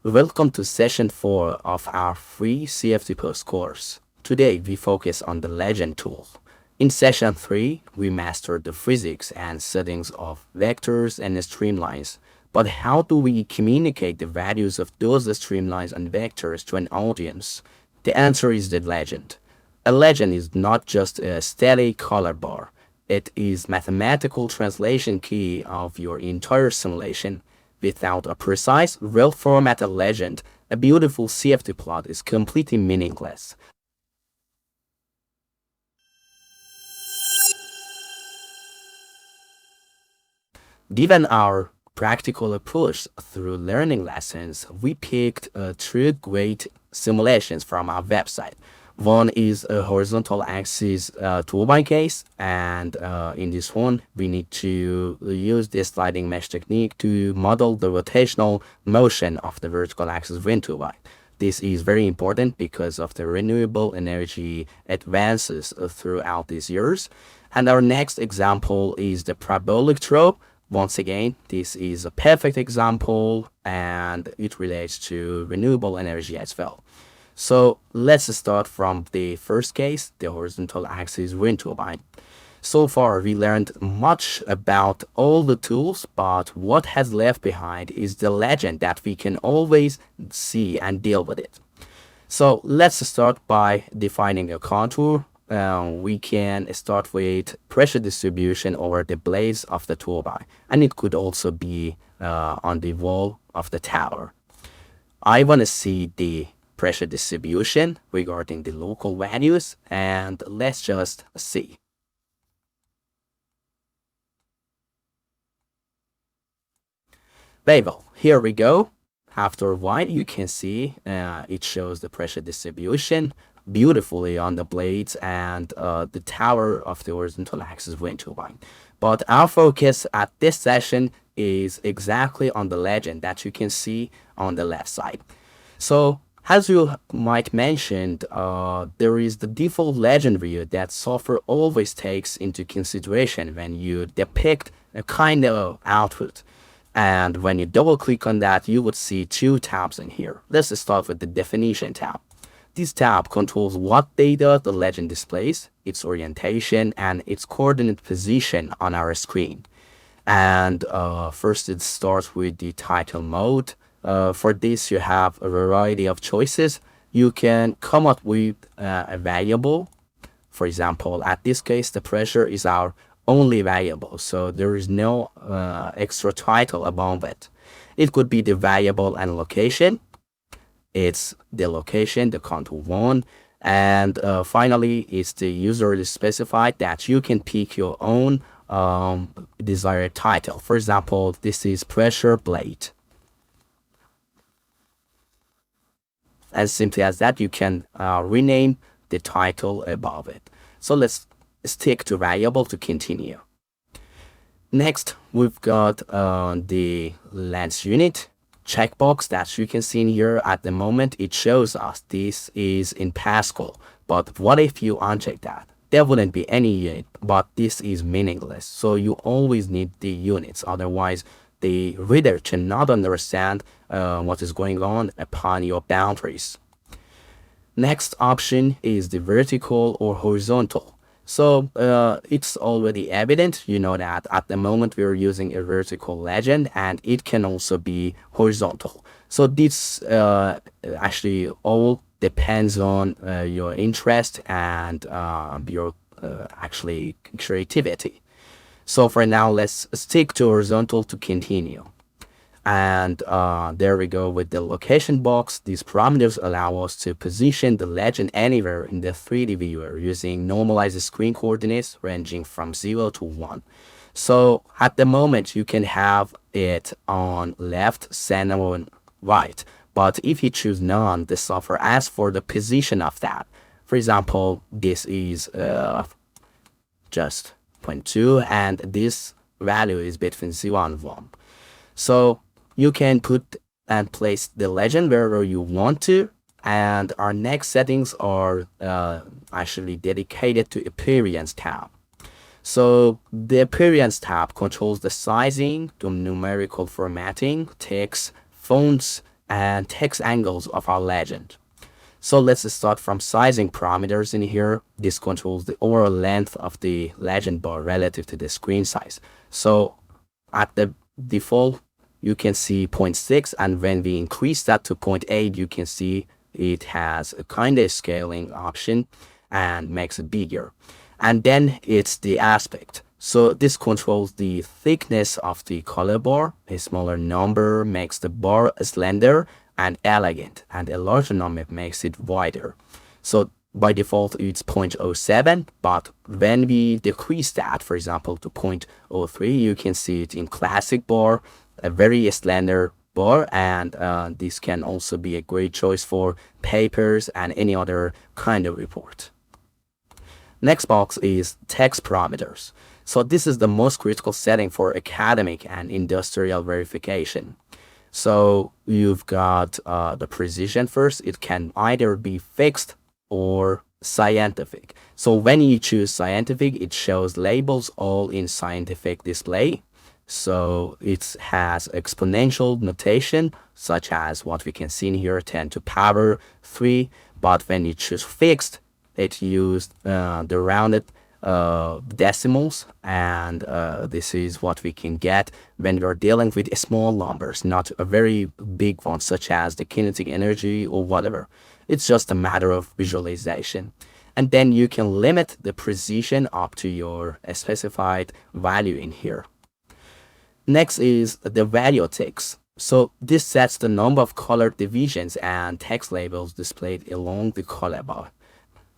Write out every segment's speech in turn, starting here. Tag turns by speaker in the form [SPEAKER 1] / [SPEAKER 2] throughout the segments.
[SPEAKER 1] Welcome to session 4 of our free CFD-Post course. Today we focus on the legend tool. In session 3, we mastered the physics and settings of vectors and streamlines. But how do we communicate the values of those streamlines and vectors to an audience? The answer is the legend. A legend is not just a static color bar. It is mathematical translation key of your entire simulation. Without a precise, well-formatted legend, a beautiful CFD plot is completely meaningless. Given our practical approach through learning lessons, we picked three great simulations from our website. One is a horizontal axis turbine case, and in this one, we need to use this sliding mesh technique to model the rotational motion of the vertical axis wind turbine. This is very important because of the renewable energy advances throughout these years. And our next example is the parabolic trope. Once again, this is a perfect example and it relates to renewable energy as well. So let's start from the first case, the horizontal axis wind turbine. So far, we learned much about all the tools, but what has left behind is the legend that we can always see and deal with it. So let's start by defining a contour. We can start with pressure distribution over the blades of the turbine, and it could also be on the wall of the tower. I want to see the pressure distribution regarding the local values, and let's just see. Very well, here we go. After a while, you can see it shows the pressure distribution beautifully on the blades and the tower of the horizontal axis wind turbine. But our focus at this session is exactly on the legend that you can see on the left side. So as you might mention, there is the default legend view that software always takes into consideration when you depict a kind of output. And when you double click on that, you would see two tabs in here. Let's start with the definition tab. This tab controls what data the legend displays, its orientation, and its coordinate position on our screen. And first it starts with the title mode. For this, you have a variety of choices. You can come up with a variable. For example, at this case, the pressure is our only variable, so there is no extra title above it. It could be the variable and location. It's the location, the contour one, and finally, it's the user specified that you can pick your own desired title. For example, this is pressure blade. As simply as that, you can rename the title above it. So let's stick to variable to continue. Next, we've got the length unit checkbox that you can see in here. At the moment, it shows us this is in Pascal. But what if you uncheck that? There wouldn't be any unit, but this is meaningless. So you always need the units. Otherwise, the reader cannot understand what is going on upon your boundaries. Next option is the vertical or horizontal. So it's already evident, you know, that at the moment we're using a vertical legend and it can also be horizontal. So this actually all depends on your interest and your actually creativity. So for now, let's stick to horizontal to continue. And there we go with the location box. These parameters allow us to position the legend anywhere in the 3D viewer using normalized screen coordinates ranging from 0 to 1. So at the moment, you can have it on left, center, and right. But if you choose none, the software asks for the position of that. For example, this is just 0.2 and this value is between 0 and 1. So you can put and place the legend wherever you want to. And our next settings are actually dedicated to appearance tab. So the appearance tab controls the sizing, the numerical formatting, text, fonts, and text angles of our legend. So let's start from sizing parameters in here. This controls the overall length of the legend bar relative to the screen size. So at the default, you can see 0.6, and when we increase that to 0.8, you can see it has a kind of scaling option and makes it bigger. And then it's the aspect. So this controls the thickness of the color bar. A smaller number makes the bar slender and elegant, and a larger number makes it wider. So by default it's 0.07, but when we decrease that, for example, to 0.03, you can see it in classic bar, a very slender bar, and this can also be a great choice for papers and any other kind of report. Next box is text parameters. So this is the most critical setting for academic and industrial verification. So you've got the precision first. It can either be fixed or scientific. So when you choose scientific, it shows labels all in scientific display. So it has exponential notation, such as what we can see in here, 10 to power 3. But when you choose fixed, it used the rounded decimals, and this is what we can get when you're dealing with small numbers, not a very big one such as the kinetic energy or whatever. It's just a matter of visualization. And then you can limit the precision up to your specified value in here. Next is the value text. So this sets the number of color divisions and text labels displayed along the color bar.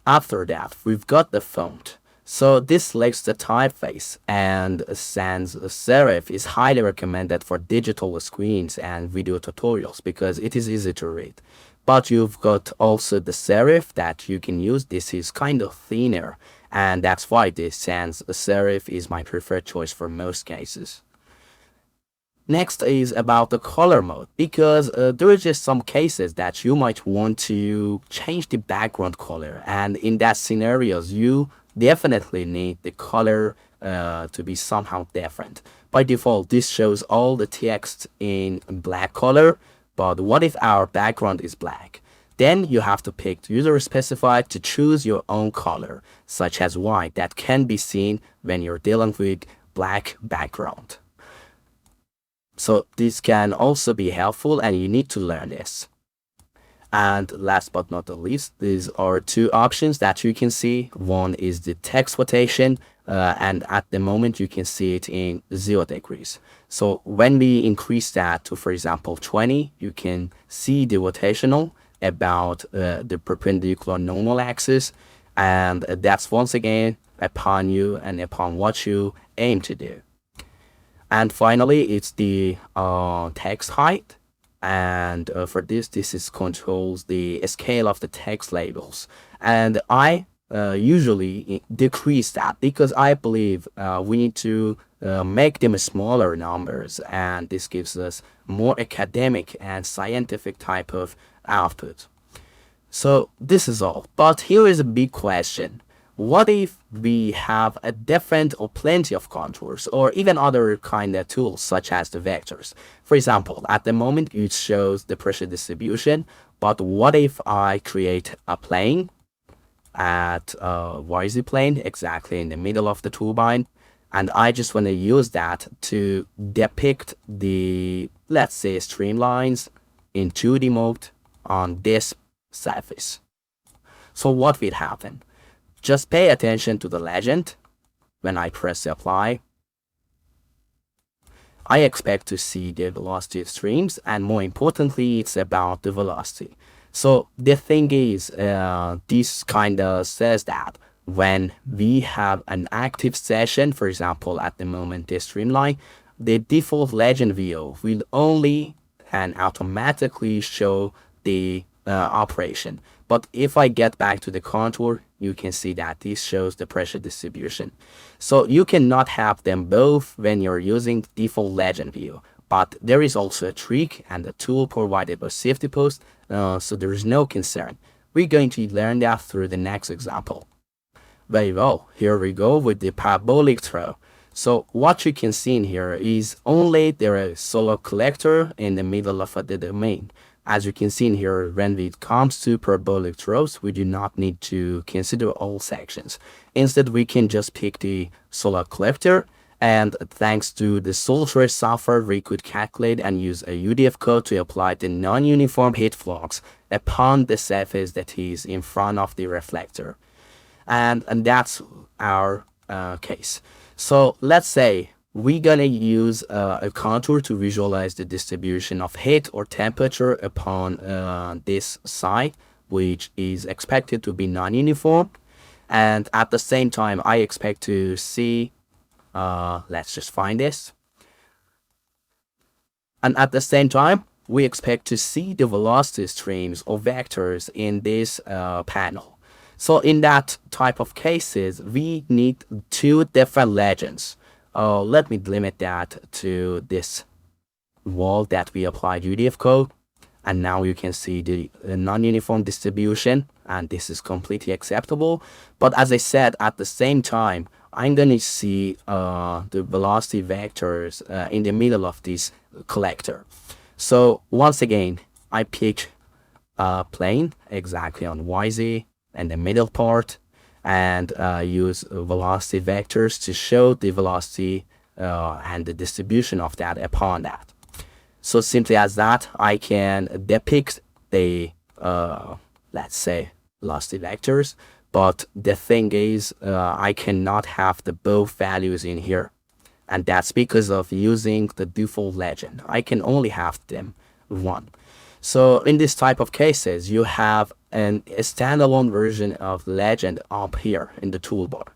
[SPEAKER 1] After that, we've got the font. So this selects the typeface, and sans serif is highly recommended for digital screens and video tutorials because it is easy to read. But you've got also the serif that you can use. This is kind of thinner, and that's why this sans serif is my preferred choice for most cases. Next is about the color mode, because there are just some cases that you might want to change the background color, and in that scenarios you definitely need the color to be somehow different. By default, this shows all the text in black color, but what if our background is black? Then you have to pick user specified to choose your own color, such as white, that can be seen when you're dealing with black background. So this can also be helpful, and you need to learn this. And last but not the least, these are two options that you can see. One is the text rotation, and at the moment you can see it in 0 degrees. So when we increase that to, for example, 20, you can see the rotational about the perpendicular normal axis, and that's once again upon you and upon what you aim to do. And finally, it's the text height. And for this is controls the scale of the text labels. And I usually decrease that because I believe we need to make them smaller numbers, and this gives us more academic and scientific type of output. So this is all. But here is a big question. What if we have a different or plenty of contours, or even other kind of tools such as the vectors? For example, at the moment it shows the pressure distribution, but what if I create a plane at YZ plane exactly in the middle of the turbine, and I just want to use that to depict the, let's say, streamlines in 2D mode on this surface? So what will happen? Just pay attention to the legend. When I press apply, I expect to see the velocity streams, and more importantly, it's about the velocity. So the thing is, this kind of says that when we have an active session, for example, at the moment this streamline, the default legend view will only and automatically show the operation. But if I get back to the contour, you can see that this shows the pressure distribution. So you cannot have them both when you're using default legend view. But there is also a trick and a tool provided by CFD-Post, so there is no concern. We're going to learn that through the next example. Very well, here we go with the parabolic throw. So what you can see in here is only there is a solar collector in the middle of the domain. as you can see in here, when it comes to parabolic rows, we do not need to consider all sections. Instead, we can just pick the solar collector, and thanks to the software we could calculate and use a UDF code to apply the non-uniform heat flux upon the surface that is in front of the reflector. And that's our case. So let's say we're gonna use a contour to visualize the distribution of heat or temperature upon this side, which is expected to be non-uniform. And at the same time, I expect to see, let's just find this. And at the same time, we expect to see the velocity streams or vectors in this panel. So in that type of cases, we need two different legends. Let me limit that to this wall that we applied UDF code. And now you can see the non-uniform distribution, and this is completely acceptable. But as I said, at the same time, I'm going to see the velocity vectors in the middle of this collector. So once again, I pick a plane exactly on YZ and the middle part, and use velocity vectors to show the velocity and the distribution of that upon that. So simply as that, I can depict the, let's say, velocity vectors. But the thing is, I cannot have the both values in here. And that's because of using the default legend. I can only have them one. So in this type of cases, you have a standalone version of legend up here in the toolbar.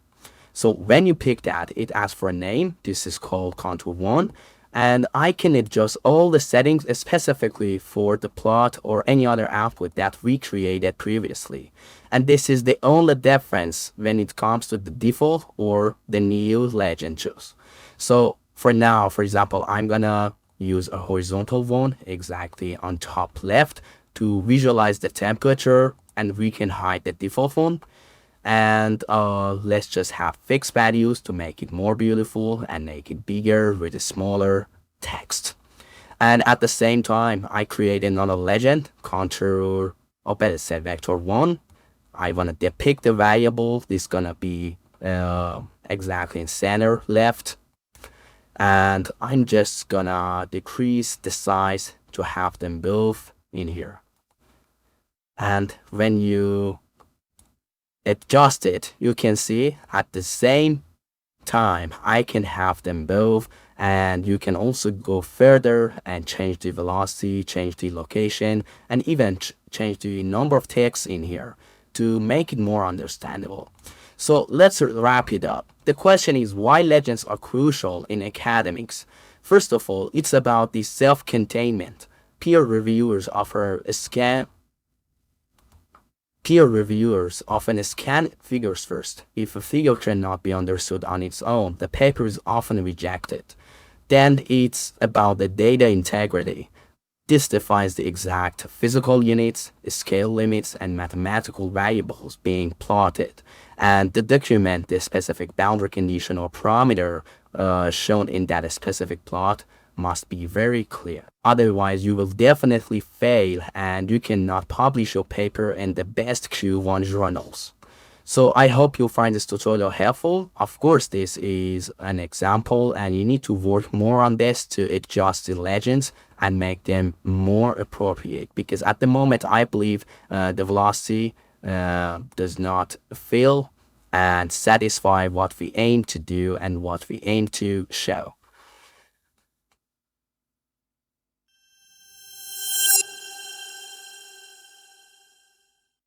[SPEAKER 1] So when you pick that, it asks for a name. This is called contour 1. And I can adjust all the settings specifically for the plot or any other output that we created previously. And this is the only difference when it comes to the default or the new legend choose. So for now, for example, I'm gonna use a horizontal one exactly on top left to visualize the temperature, and we can hide the default one. And let's just have fixed values to make it more beautiful and make it bigger with a smaller text. And at the same time, I create another legend, contour, or better said, vector 1. I want to depict the variable. This is gonna be exactly in center left. And I'm just gonna decrease the size to have them both in here. And when you adjust it, you can see at the same time I can have them both, and you can also go further and change the velocity, change the location, and even change the number of texts in here to make it more understandable. So let's wrap it up. The question is why legends are crucial in academics. First of all, it's about the self-containment. Peer reviewers often scan figures first. If a figure cannot be understood on its own, the paper is often rejected. Then it's about the data integrity. This defines the exact physical units, scale limits, and mathematical variables being plotted, and to document the specific boundary condition or parameter shown in that specific plot must be very clear. Otherwise, you will definitely fail and you cannot publish your paper in the best Q1 journals. So I hope you find this tutorial helpful. Of course, this is an example and you need to work more on this to adjust the legends and make them more appropriate, because at the moment I believe the velocity does not fill and satisfy what we aim to do and what we aim to show.